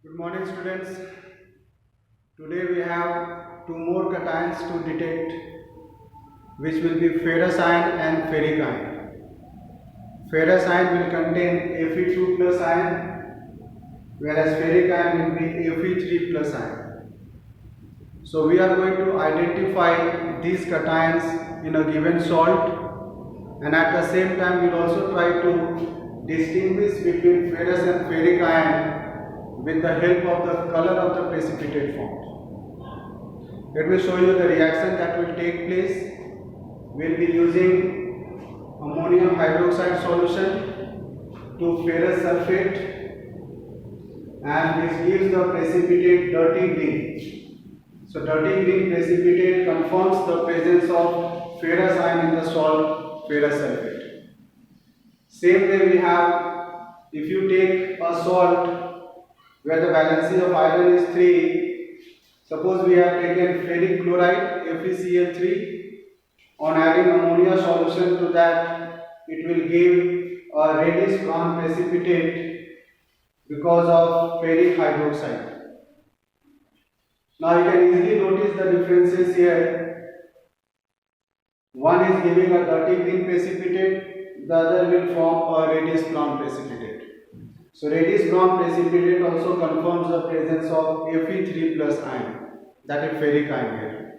Good morning, students. Today we have two more cations to detect, which will be ferrous ion and ferric ion. Ferrous ion will contain Fe2 plus ion, whereas ferric ion will be Fe3 plus ion. So we are going to identify these cations in a given salt, and at the same time we will also try to distinguish between ferrous and ferric ion with the help of the color of the precipitate formed. Let me show you the reaction that will take place. We will be using ammonium hydroxide solution to ferrous sulfate, and this gives the precipitate dirty green. So dirty green precipitate confirms the presence of ferrous ion in the salt ferrous sulfate. Same way we have, if you take a salt where the valency of iron is 3, suppose we have taken ferric chloride FeCl3, on adding ammonia solution to that, it will give a reddish brown precipitate because of ferric hydroxide. Now you can easily notice the differences here. One is giving a dirty green precipitate, the other will form a reddish brown precipitate. So reddish brown precipitate also confirms the presence of Fe3 plus ion, that is ferric ion here.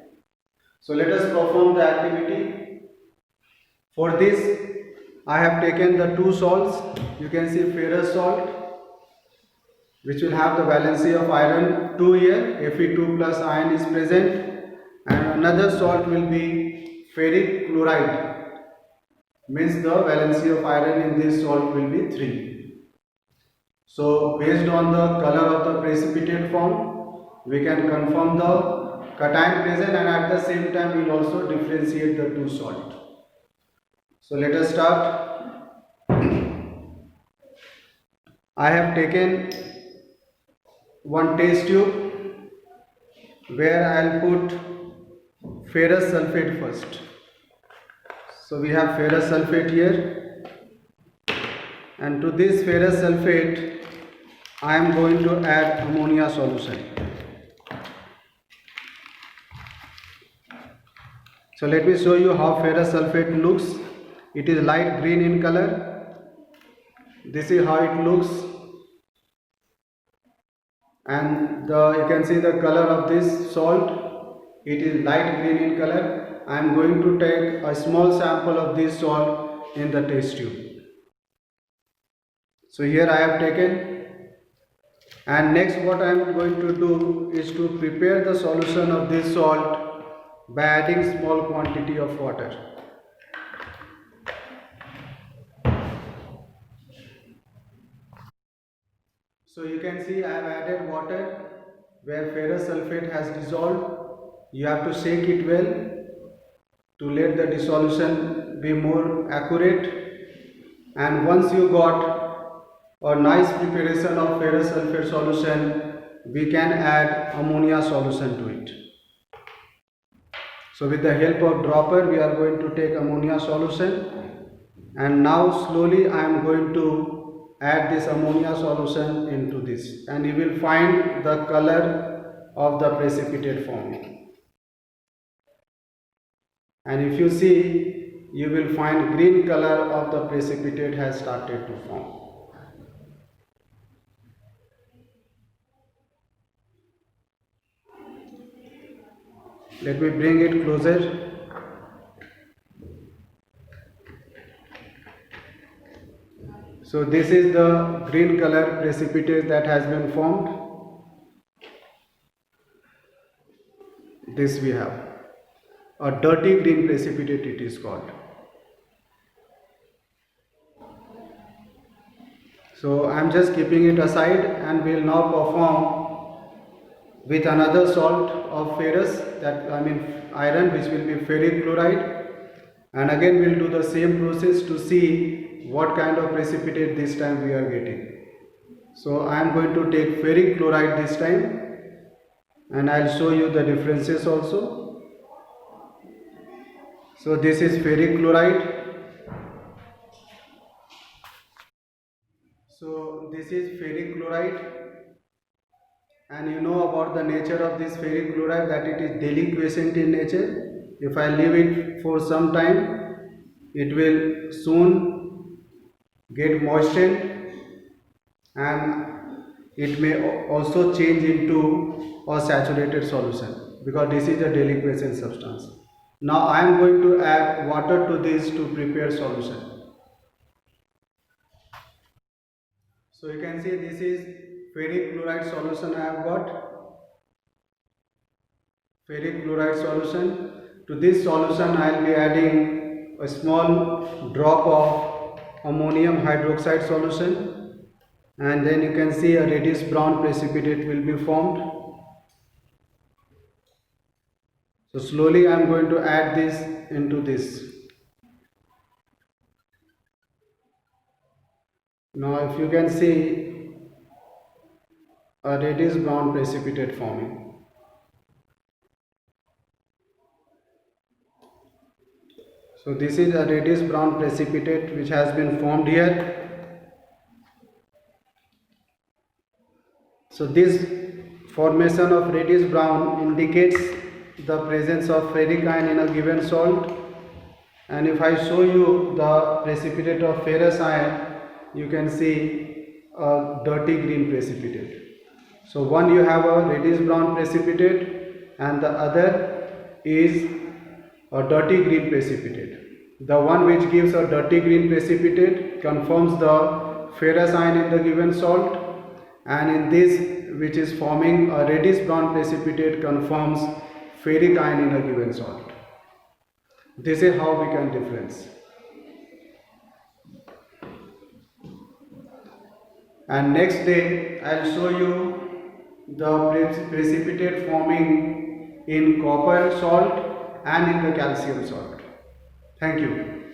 So let us perform the activity. For this I have taken the two salts. You can see ferrous salt, which will have the valency of iron 2 here, Fe2 plus ion is present, and another salt will be ferric chloride, means the valency of iron in this salt will be 3. So based on the color of the precipitate form, we can confirm the cation present, and at the same time we will also differentiate the two salts. So let us start. I have taken one test tube where I will put ferrous sulfate first. So we have ferrous sulfate here, and to this ferrous sulfate I am going to add ammonia solution. So let me show you how ferrous sulfate looks. It is light green in color. This is how it looks, and you can see the color of this salt. It is light green in color. I am going to take a small sample of this salt in the test tube. So here I have taken, and next what I am going to do is to prepare the solution of this salt by adding small quantity of water. So you can see I have added water where ferrous sulfate has dissolved. You have to shake it well to let the dissolution be more accurate, and once you got a nice preparation of ferrous sulfate solution, we can add ammonia solution to it. So with the help of dropper we are going to take ammonia solution, and now slowly I am going to add this ammonia solution into this, and you will find the color of the precipitate forming. And if you see, you will find green color of the precipitate has started to form. Let me bring it closer. So this is the green color precipitate that has been formed. This we have a dirty green precipitate, it is called. So I am just keeping it aside, and we will now perform with another salt of ferrous, that iron, which will be ferric chloride, and again we will do the same process to see what kind of precipitate this time we are getting. So I am going to take ferric chloride this time, and I will show you the differences also. So this is ferric chloride. So this is ferric chloride. and you know about the nature of this ferric chloride, that it is deliquescent in nature. If I leave it for some time, it will soon get moistened and it may also change into a saturated solution, because this is a deliquescent substance. Now I am going to add water to this to prepare solution. So you can see this is ferric chloride solution. I have got ferric chloride solution. To this solution I will be adding a small drop of ammonium hydroxide solution, and then you can see a reddish brown precipitate will be formed. So slowly I am going to add this into this. Now if you can see a reddish brown precipitate forming. So this is a reddish brown precipitate which has been formed here. So this formation of reddish brown indicates the presence of ferric ion in a given salt. And if I show you the precipitate of ferrous ion, you can see a dirty green precipitate. So one, you have a reddish brown precipitate, and the other is a dirty green precipitate. The one which gives a dirty green precipitate confirms the ferrous ion in the given salt, and in this which is forming a reddish brown precipitate confirms ferric ion in a given salt. This is how we can difference. And next day I will show you the precipitate forming in copper salt and in the calcium salt. Thank you.